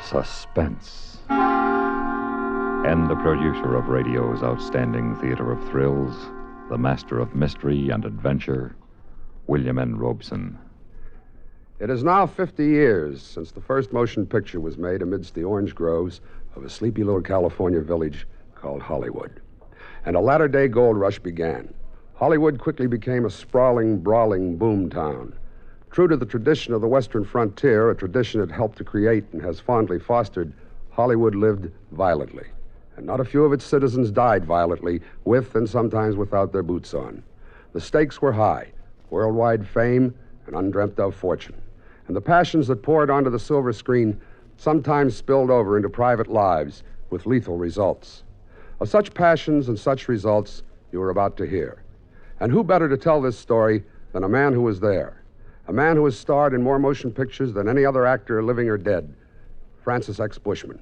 Suspense. And the producer of radio's outstanding theater of thrills, the master of mystery and adventure, William N. Robeson. It is now 50 years since the first motion picture was made amidst the orange groves of a sleepy little California village called Hollywood. And a latter-day gold rush began. Hollywood quickly became a sprawling, brawling boom town. True to the tradition of the Western frontier, a tradition it helped to create and has fondly fostered, Hollywood lived violently. And not a few of its citizens died violently, with and sometimes without their boots on. The stakes were high, worldwide fame and undreamt of fortune. And the passions that poured onto the silver screen sometimes spilled over into private lives with lethal results. Of such passions and such results you are about to hear. And who better to tell this story than a man who was there? A man who has starred in more motion pictures than any other actor, living or dead, Francis X. Bushman.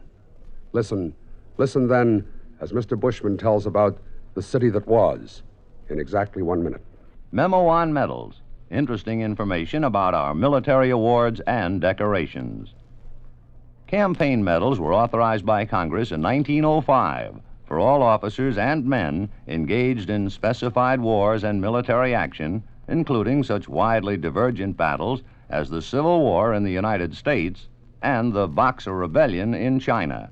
Listen then, as Mr. Bushman tells about the city that was, in exactly 1 minute. Memo on medals. Interesting information about our military awards and decorations. Campaign medals were authorized by Congress in 1905 for all officers and men engaged in specified wars and military action, including such widely divergent battles as the Civil War in the United States and the Boxer Rebellion in China.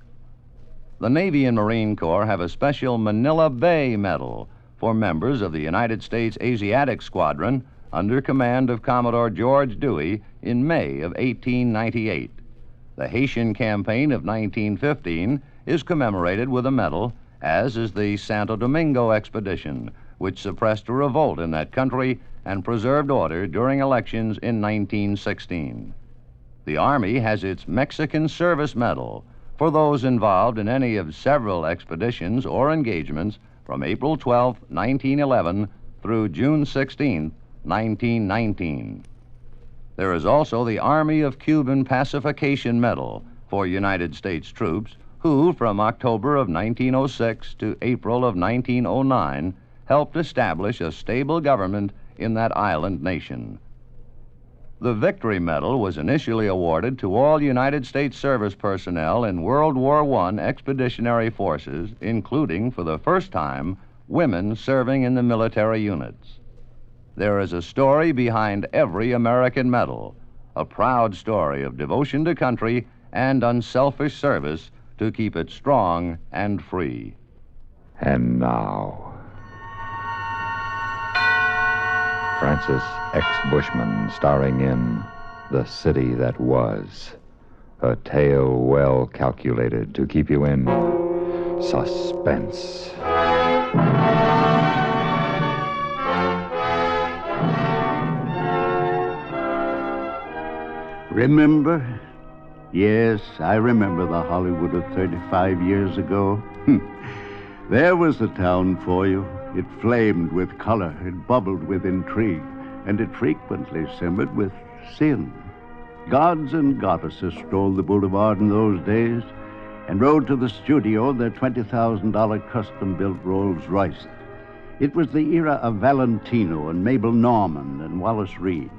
The Navy and Marine Corps have a special Manila Bay Medal for members of the United States Asiatic Squadron under command of Commodore George Dewey in May of 1898. The Haitian Campaign of 1915 is commemorated with a medal, as is the Santo Domingo Expedition, which suppressed a revolt in that country and preserved order during elections in 1916. The Army has its Mexican Service Medal for those involved in any of several expeditions or engagements from April 12, 1911 through June 16, 1919. There is also the Army of Cuban Pacification Medal for United States troops who, from October of 1906 to April of 1909, helped establish a stable government in that island nation. The Victory Medal was initially awarded to all United States service personnel in World War I expeditionary forces, including, for the first time, women serving in the military units. There is a story behind every American medal, a proud story of devotion to country and unselfish service to keep it strong and free. And now, Francis X. Bushman starring in The City That Was, a tale well calculated to keep you in suspense. Remember? Yes, I remember the Hollywood of 35 years ago. There was the town for you. It flamed with color, it bubbled with intrigue, and it frequently simmered with sin. Gods and goddesses strolled the boulevard in those days and rode to the studio their $20,000 custom-built Rolls Royce. It was the era of Valentino and Mabel Normand and Wallace Reed,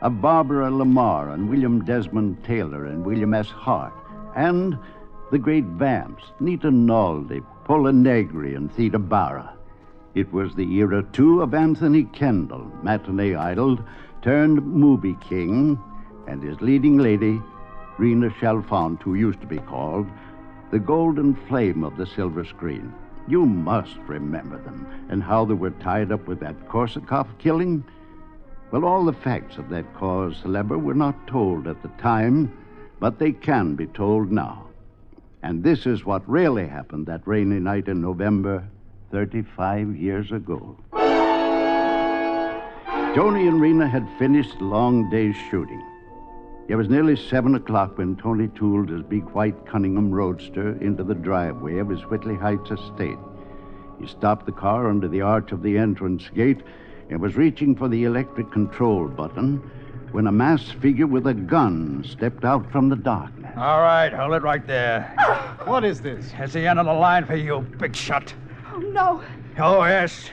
of Barbara Lamar and William Desmond Taylor and William S. Hart, and the great vamps, Nita Naldi, Paula Negri, and Theda Bara. It was the era, too, of Anthony Kendall, matinee idol, turned movie king, and his leading lady, Rena Chalfant, who used to be called the golden flame of the silver screen. You must remember them, and how they were tied up with that Korsakoff killing. Well, all the facts of that cause célèbre were not told at the time, but they can be told now. And this is what really happened that rainy night in November, 35 years ago. Tony and Rena had finished the long day's shooting. It was nearly 7 o'clock when Tony tooled his big white Cunningham Roadster into the driveway of his Whitley Heights estate. He stopped the car under the arch of the entrance gate and was reaching for the electric control button when a masked figure with a gun stepped out from the darkness. All right, hold it right there. What is this? It's the end of the line for you, big shot. Oh, no. Oh, yes.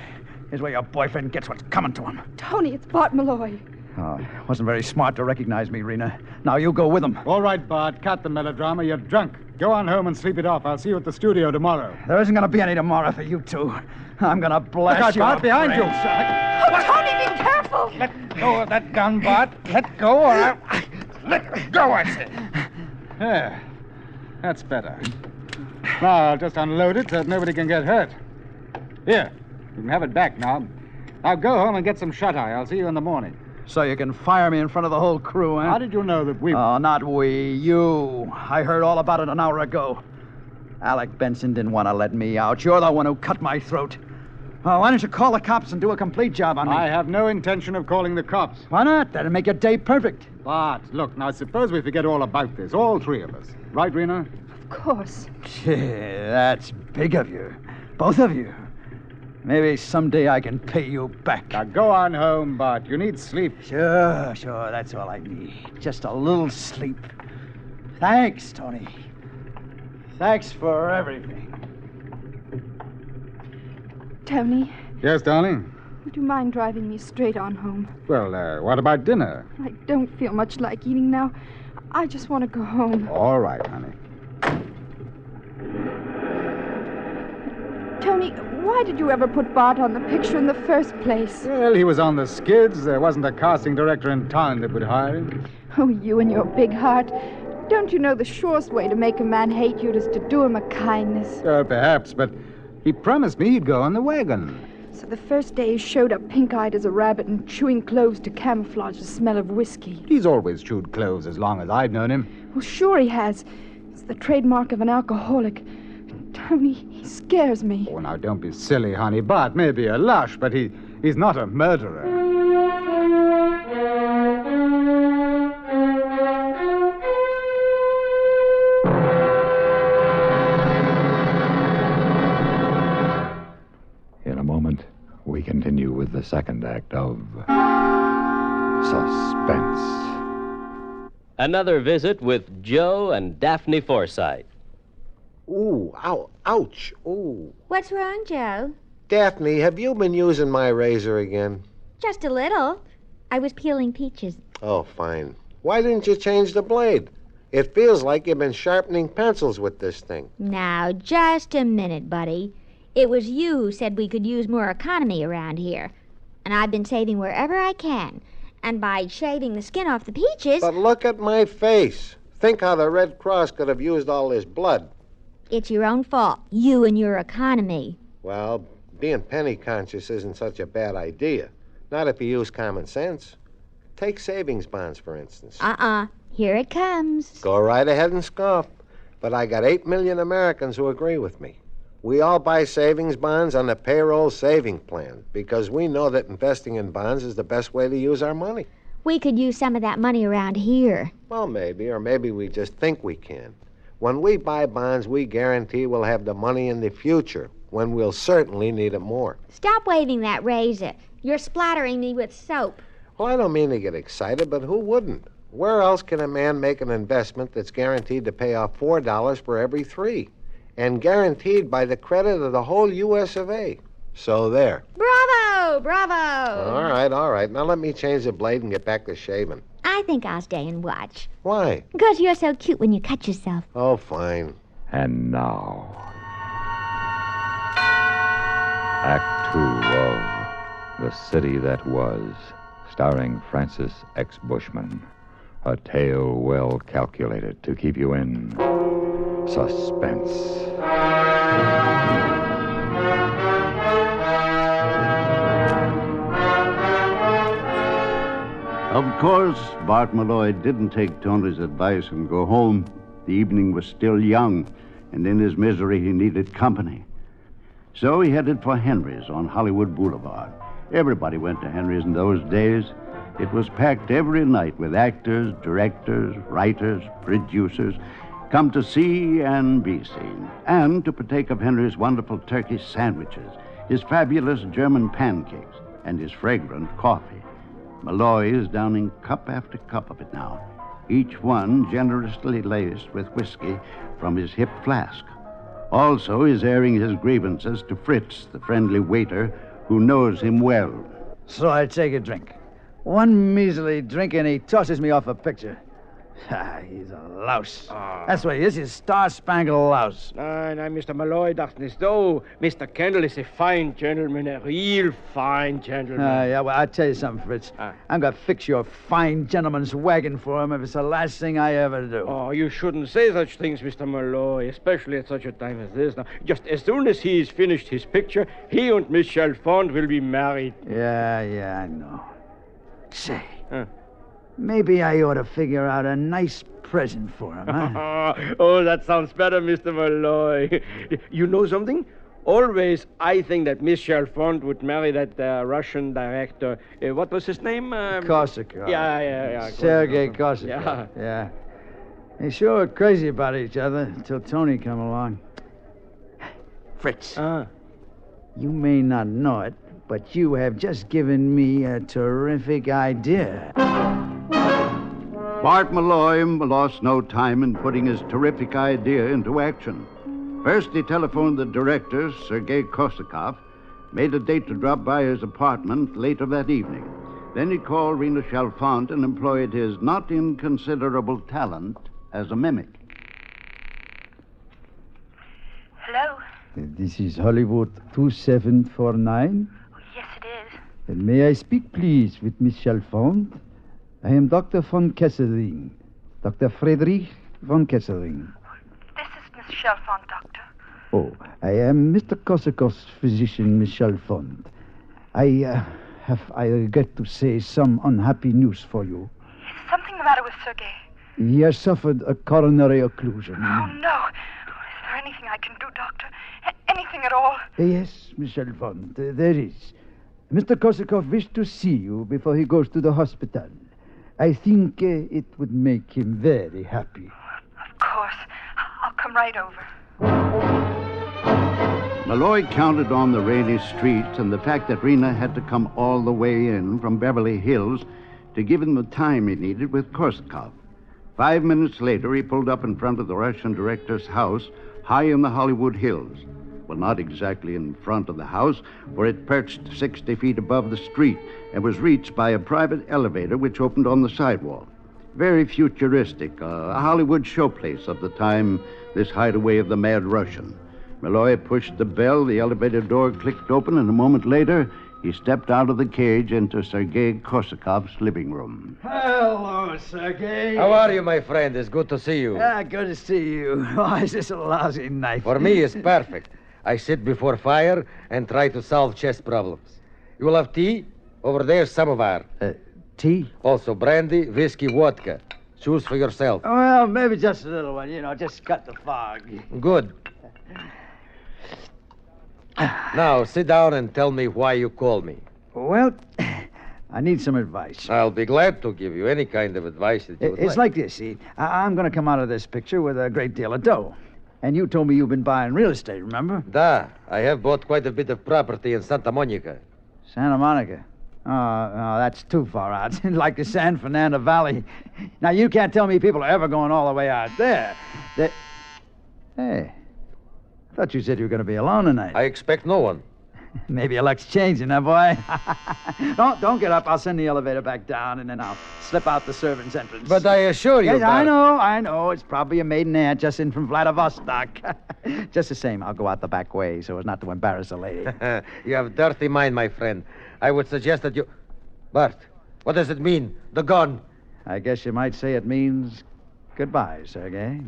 Here's where your boyfriend gets what's coming to him. Tony, it's Bart Malloy. Oh, it wasn't very smart to recognize me, Rena. Now you go with them. All right, Bart, cut the melodrama. You're drunk. Go on home and sleep it off. I'll see you at the studio tomorrow. There isn't going to be any tomorrow for you two. I'm going to blast Look out, you. Bart, behind you. Oh, Tony, be careful! Let go of that gun, Bart. Let go or I'll... Let go, I say. Yeah, that's better. Now, I'll just unload it so that nobody can get hurt. Here, you can have it back now. Now go home and get some shut-eye. I'll see you in the morning. So you can fire me in front of the whole crew, huh? How did you know that we... Oh, not we. You. I heard all about it an hour ago. Alec Benson didn't want to let me out. You're the one who cut my throat. Oh, why don't you call the cops and do a complete job on me? I have no intention of calling the cops. Why not? That'll make your day perfect. Bart, look, now suppose we forget all about this, all three of us. Right, Rena? Of course. That's big of you. Both of you. Maybe someday I can pay you back. Now go on home, Bart. You need sleep. Sure. That's all I need. Just a little sleep. Thanks, Tony. Thanks for everything. Tony, Yes, darling? would you mind driving me straight on home? Well, what about dinner? I don't feel much like eating now. I just want to go home. All right, honey. Tony, why did you ever put Bart on the picture in the first place? Well, he was on the skids. There wasn't a casting director in town that would hire him. Oh, you and your big heart. Don't you know the surest way to make a man hate you is to do him a kindness? Perhaps, but he promised me he'd go on the wagon. So the first day he showed up pink-eyed as a rabbit and chewing cloves to camouflage the smell of whiskey. He's always chewed cloves as long as I've known him. Well, sure he has. It's the trademark of an alcoholic. Tony, he scares me. Oh, now, don't be silly, honey. Bart may be a lush, but he's not a murderer. In a moment, we continue with the second act of Suspense. Another visit with Joe and Daphne Forsythe. Ooh, ow, ouch, ooh. What's wrong, Joe? Daphne, have you been using my razor again? Just a little. I was peeling peaches. Oh, fine. Why didn't you change the blade? It feels like you've been sharpening pencils with this thing. Now, just a minute, buddy. It was you who said we could use more economy around here. And I've been saving wherever I can. And by shaving the skin off the peaches... But look at my face. Think how the Red Cross could have used all this blood. It's your own fault. You and your economy. Well, being penny conscious isn't such a bad idea. Not if you use common sense. Take savings bonds, for instance. Here it comes. Go right ahead and scoff. But I got 8 million Americans who agree with me. We all buy savings bonds on the payroll saving plan because we know that investing in bonds is the best way to use our money. We could use some of that money around here. Well, maybe, or maybe we just think we can. When we buy bonds, we guarantee we'll have the money in the future, when we'll certainly need it more. Stop waving that razor. You're splattering me with soap. Well, I don't mean to get excited, but who wouldn't? Where else can a man make an investment that's guaranteed to pay off $4 for every 3? And guaranteed by the credit of the whole U.S. of A. So there. Bravo! Bravo! All right. Now let me change the blade and get back to shaving. I think I'll stay and watch. Why? Because you're so cute when you cut yourself. Oh, fine. And now, Act 2 of The City That Was, starring Francis X. Bushman. A tale well calculated to keep you in suspense. Of course, Bart Malloy didn't take Tony's advice and go home. The evening was still young, and in his misery he needed company. So he headed for Henry's on Hollywood Boulevard. Everybody went to Henry's in those days. It was packed every night with actors, directors, writers, producers, come to see and be seen, and to partake of Henry's wonderful Turkish sandwiches, his fabulous German pancakes, and his fragrant coffee. Malloy is downing cup after cup of it now, each one generously laced with whiskey from his hip flask. Also, he's airing his grievances to Fritz, the friendly waiter, who knows him well. So I take a drink. One measly drink and he tosses me off a picture. He's a louse. That's what he is. He's a star-spangled louse. No, Mr. Malloy dacht niet zo. Mr. Kendall is a fine gentleman, a real fine gentleman. Yeah, well, I'll tell you something, Fritz. I'm going to fix your fine gentleman's wagon for him if it's the last thing I ever do. Oh, you shouldn't say such things, Mr. Malloy, especially at such a time as this. Now, just as soon as he's finished his picture, he and Miss Chalfont will be married. Yeah, I know. Say, maybe I ought to figure out a nice present for him, huh? Oh, that sounds better, Mr. Malloy. You know something? Always, I think that Miss Chalfont would marry that Russian director. What was his name? Korsakov. Yeah. Sergei Korsakov. Yeah. They sure were crazy about each other until Tony come along. Fritz. You may not know it, but you have just given me a terrific idea. Bart Malloy lost no time in putting his terrific idea into action. First, he telephoned the director, Sergei Korsakov, made a date to drop by his apartment later that evening. Then he called Rena Chalfont and employed his not inconsiderable talent as a mimic. Hello? This is Hollywood 2749. Yes, it is. May I speak, please, with Miss Chalfont? I am Dr. von Kesseling. Dr. Friedrich von Kesseling. This is Miss Chalfont, Doctor. Oh, I am Mr. Korsakov's physician, Miss Chalfont. I regret to say some unhappy news for you. Is something the matter with Sergei? He has suffered a coronary occlusion. Oh, no. Is there anything I can do, Doctor? Anything at all? Yes, Miss Chalfont, there is. Mr. Korsakov wished to see you before he goes to the hospital. I think it would make him very happy. Of course. I'll come right over. Malloy counted on the rainy streets and the fact that Rena had to come all the way in from Beverly Hills to give him the time he needed with Korsakov. 5 minutes later, he pulled up in front of the Russian director's house high in the Hollywood Hills. Well, not exactly in front of the house, for it perched 60 feet above the street and was reached by a private elevator which opened on the sidewalk. Very futuristic, a Hollywood showplace of the time, this hideaway of the Mad Russian. Malloy pushed the bell, the elevator door clicked open, and a moment later, he stepped out of the cage into Sergei Korsakov's living room. Hello, Sergei. How are you, my friend? It's good to see you. Good to see you. Why is this a lousy night? For me, it's perfect. I sit before fire and try to solve chess problems. You will have tea? Over there, samovar. Tea? Also brandy, whiskey, vodka. Choose for yourself. Well, maybe just a little one, just cut the fog. Good. Now, sit down and tell me why you called me. Well, I need some advice. I'll be glad to give you any kind of advice that you would It's like this, see. I'm going to come out of this picture with a great deal of dough. And you told me you've been buying real estate, remember? Da, I have bought quite a bit of property in Santa Monica. Santa Monica? Oh, that's too far out. Like the San Fernando Valley. Now, you can't tell me people are ever going all the way out there. Hey, I thought you said you were going to be alone tonight. I expect no one. Maybe your luck's changing, huh, boy? Don't get up. I'll send the elevator back down, and then I'll slip out the servant's entrance. But I assure you, Yes, I know. It's probably a maiden aunt just in from Vladivostok. Just the same, I'll go out the back way so as not to embarrass a lady. You have dirty mind, my friend. I would suggest that you... Bart, what does it mean? The gun. I guess you might say it means goodbye, Sergei.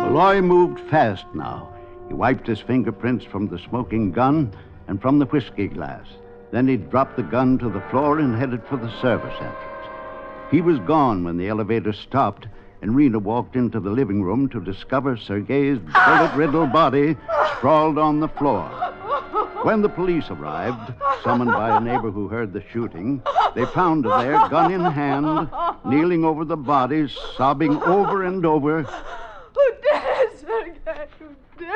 Malloy moved fast now. He wiped his fingerprints from the smoking gun and from the whiskey glass. Then he dropped the gun to the floor and headed for the service entrance. He was gone when the elevator stopped, and Rena walked into the living room to discover Sergei's bullet-riddled body sprawled on the floor. When the police arrived, summoned by a neighbor who heard the shooting, they found her there, gun in hand, kneeling over the body, sobbing over and over, Who did it, Sergei? Who did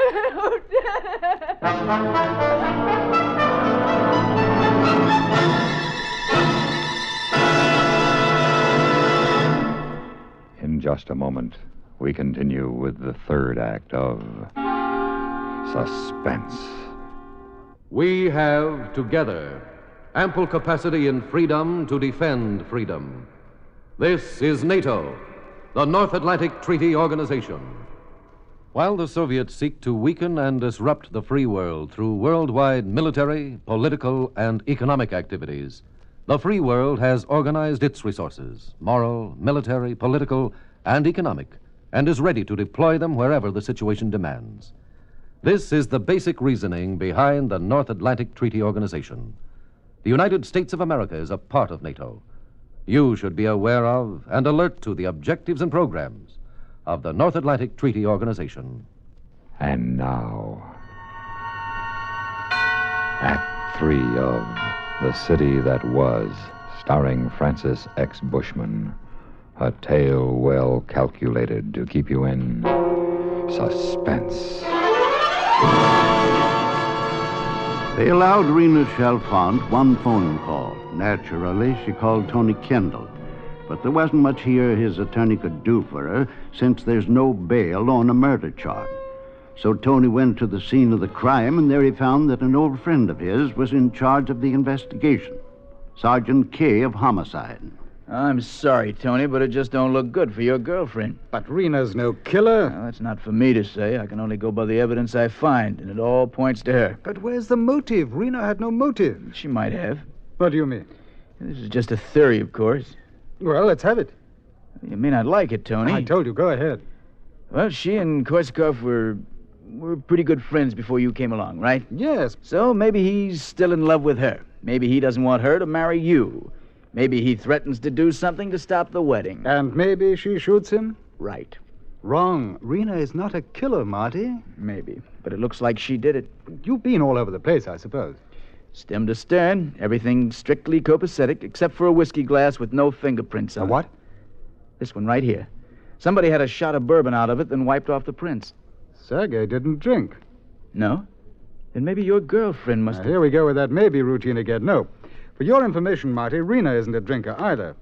In just a moment, we continue with the third act of Suspense. We have, together, ample capacity and freedom to defend freedom. This is NATO, the North Atlantic Treaty Organization. While the Soviets seek to weaken and disrupt the free world through worldwide military, political, and economic activities, the free world has organized its resources, moral, military, political, and economic, and is ready to deploy them wherever the situation demands. This is the basic reasoning behind the North Atlantic Treaty Organization. The United States of America is a part of NATO. You should be aware of and alert to the objectives and programs of the North Atlantic Treaty Organization. And now, Act 3 of The City That Was, starring Francis X. Bushman. A tale well calculated to keep you in suspense. They allowed Rena Chalfant one phone call. Naturally, she called Tony Kendall. But there wasn't much here his attorney could do for her, since there's no bail on a murder charge. So Tony went to the scene of the crime, and there he found that an old friend of his was in charge of the investigation. Sergeant Kay of Homicide. I'm sorry, Tony, but it just don't look good for your girlfriend. But Rena's no killer. Well, that's not for me to say. I can only go by the evidence I find, and it all points to her. But where's the motive? Rena had no motive. She might have. What do you mean? This is just a theory, of course. Well, let's have it. You may not like it, Tony. I told you, go ahead. Well, she and Korsakov were pretty good friends before you came along, right? Yes. So maybe he's still in love with her. Maybe he doesn't want her to marry you. Maybe he threatens to do something to stop the wedding. And maybe she shoots him? Right. Wrong. Rena is not a killer, Marty. Maybe. But it looks like she did it. You've been all over the place, I suppose. Stem to stern, everything strictly copacetic, except for a whiskey glass with no fingerprints on it. A what? This one right here. Somebody had a shot of bourbon out of it, then wiped off the prints. Sergei didn't drink. No? Then maybe your girlfriend must have... Here we go with that maybe routine again. No. For your information, Marty, Rena isn't a drinker either.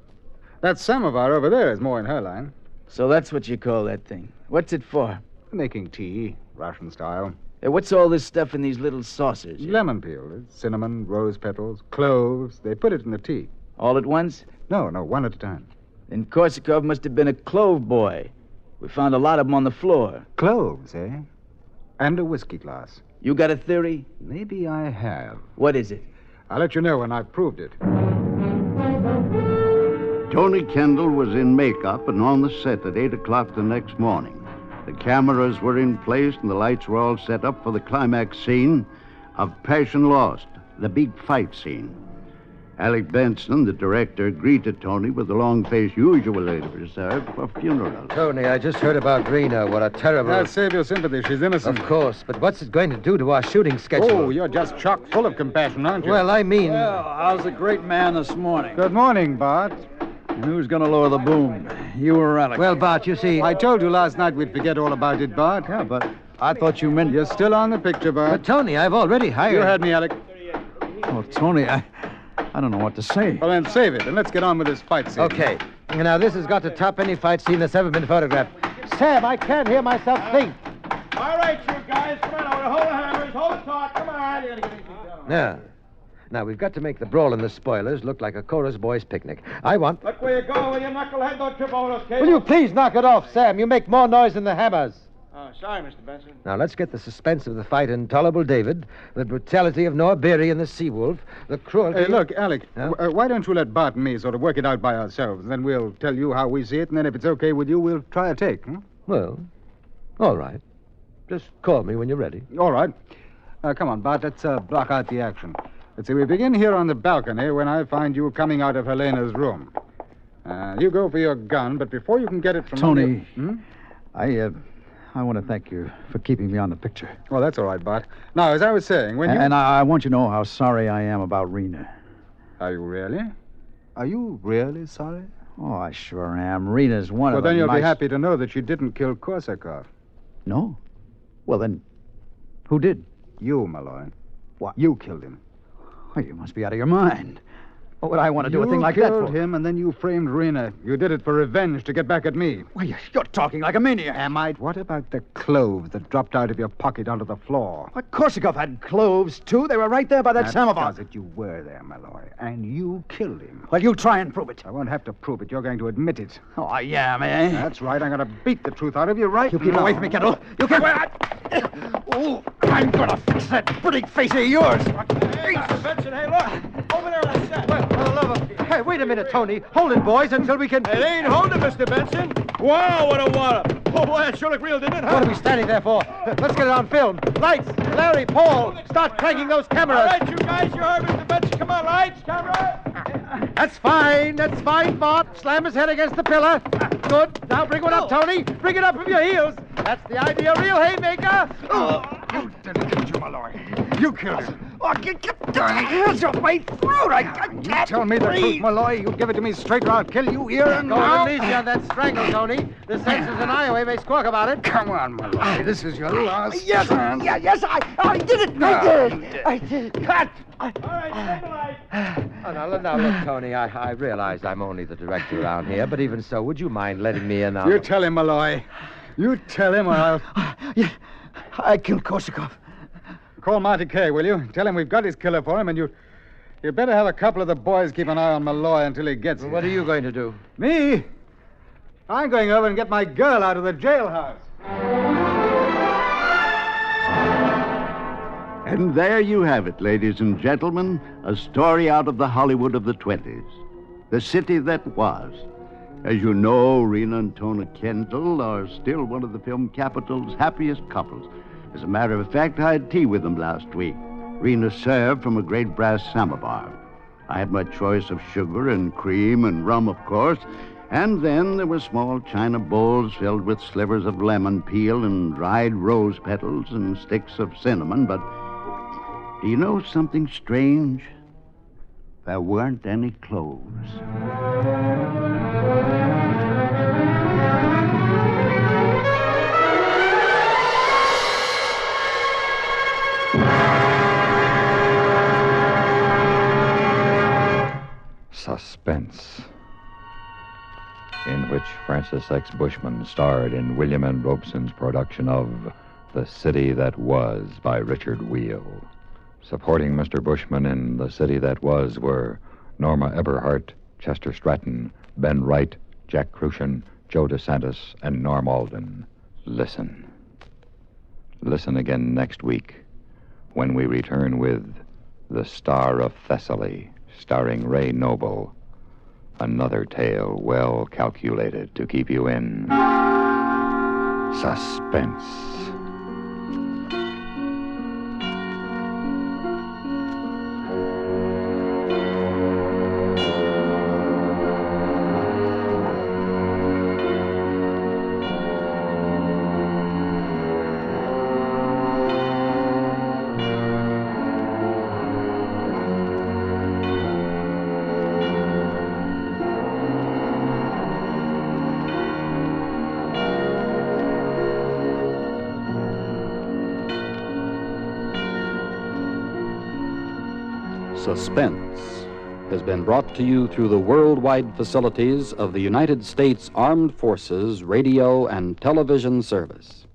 That samovar over there is more in her line. So that's what you call that thing. What's it for? Making tea, Russian style. Hey, what's all this stuff in these little saucers? Lemon peel, cinnamon, rose petals, cloves. They put it in the tea. All at once? No, one at a time. Then Korsakov must have been a clove boy. We found a lot of them on the floor. Cloves, eh? And a whiskey glass. You got a theory? Maybe I have. What is it? I'll let you know when I've proved it. Tony Kendall was in makeup and on the set at 8 o'clock the next morning. The cameras were in place and the lights were all set up for the climax scene of Passion Lost, the big fight scene. Alec Benson, the director, greeted Tony with the long face usually reserved for funerals. Tony, I just heard about Rena. What a terrible... I'll save your sympathy. She's innocent. Of course, but what's it going to do to our shooting schedule? Oh, you're just chock full of compassion, aren't you? Well, I mean... Well, how's the great man this morning? Good morning, Bart. And who's going to lower the boom? You or Alec? Well, Bart, you see... I told you last night we'd forget all about it, Bart. Yeah, but I thought you meant... You're still on the picture, Bart. But, Tony, I've already hired... You heard me, Alec. Oh, Tony, I don't know what to say. Well, then save it, and let's get on with this fight scene. Okay. Now, this has got to top any fight scene that's ever been photographed. Sam, I can't hear myself think. All right, you guys, come on over. Hold the hammers, hold the talk. Come on. You gotta get anything done. Now, we've got to make the brawl and the spoilers look like a chorus boys' picnic. I want... Look where you go, will you, knucklehead? Don't trip over those cables. Will you please knock it off, Sam? You make more noise than the hammers. Oh, sorry, Mr. Benson. Now, let's get the suspense of the fight in Tolerable David, the brutality of Noah Beery and the Sea-Wolf, the cruelty... Hey, look, Alec, why don't you let Bart and me sort of work it out by ourselves? Then we'll tell you how we see it, and then if it's okay with you, we'll try a take. Well, all right. Just call me when you're ready. All right. Come on, Bart, let's block out the action. Let's see, we begin here on the balcony when I find you coming out of Helena's room. You go for your gun, but before you can get it from... Tony, I want to thank you for keeping me on the picture. Well, that's all right, Bart. Now, as I was saying, when you... And I want you to know how sorry I am about Rena. Are you really? Are you really sorry? Oh, I sure am. Rena's one of the... Well, then you'll be nice... happy to know that she didn't kill Korsakov. No? Well, then, who did? You, Malloy. What? You killed him. Oh, you must be out of your mind. What would I want to do a thing like that You for? killed him, and then you framed Rena. You did it for revenge to get back at me. Well, you're talking like a maniac. Am I? What about the cloves that dropped out of your pocket onto the floor? What, Korsakov had cloves, too. They were right there by that samovar. Does it. You were there, Malloy, and you killed him. Well, you try and prove it. I won't have to prove it. You're going to admit it. Oh, I am, eh? That's right. I'm going to beat the truth out of you right You keep now. away from me, Kendall. You can't... Oh, I'm going to fix that pretty face of yours. Hey, Mr. Benson, hey, look. Over there, I said. Well, for the love of... Hey, wait a minute, Tony. Hold it, boys, until we can... It ain't holding, Mr. Benson. Wow, what a wallop. Oh, boy, that sure looked real, didn't it, huh? What are we standing there for? Let's get it on film. Lights, Larry, Paul, start cranking those cameras. All right, you guys, you heard Mr. Benson. Come on, lights, camera. That's fine, Bart. Slam his head against the pillar. Good. Now bring one up, Tony. Bring it up with your heels. That's the idea, real haymaker. You didn't, you, Malloy. You killed him. Oh, get your hands off my throat. I can't You tell me the truth, Malloy. You give it to me straight or I'll kill you here and Go now. and release you on that strangle, Tony. The senses in Iowa may squawk about it. Come on, Malloy. This is your last Yes, chance. yes, I did it. I did. Cut. All right, stay the light. Oh, now, look, Tony, I realize I'm only the director around here, but even so, would you mind letting me in on... You tell him, Malloy. You tell him or I'll... Yeah, I killed Korsakov. Call Marty Kay, will you? Tell him we've got his killer for him, and you better have a couple of the boys keep an eye on Malloy until he gets here. What are you going to do? Me? I'm going over and get my girl out of the jailhouse. And there you have it, ladies and gentlemen, a story out of the Hollywood of the 20s. The city that was. As you know, Rena and Tona Kendall are still one of the film capital's happiest couples. As a matter of fact, I had tea with them last week. Rena served from a great brass samovar. I had my choice of sugar and cream and rum, of course, and then there were small china bowls filled with slivers of lemon peel and dried rose petals and sticks of cinnamon, but do you know something strange? There weren't any cloves. Suspense, in which Francis X. Bushman starred in William N. Robeson's production of The City That Was by Richard Wheel. Supporting Mr. Bushman in The City That Was were Norma Eberhardt, Chester Stratton, Ben Wright, Jack Crucian, Joe DeSantis, and Norm Alden. Listen. Listen again next week when we return with The Star of Thessaly, starring Ray Noble. Another tale well calculated to keep you in suspense. Suspense has been brought to you through the worldwide facilities of the United States Armed Forces Radio and Television Service.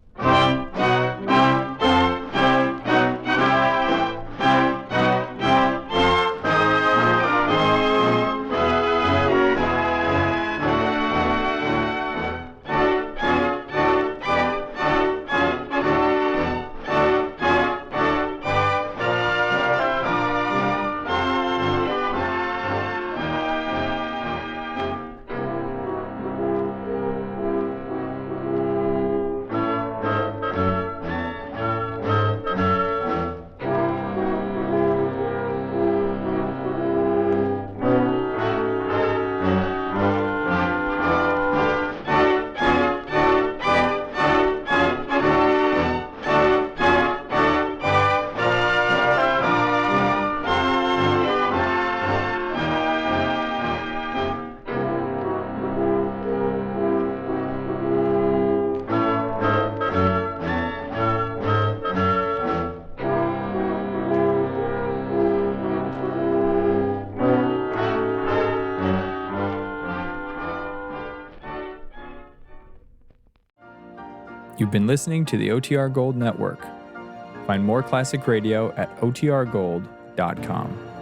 You've been listening to the OTR Gold Network. Find more classic radio at otrgold.com.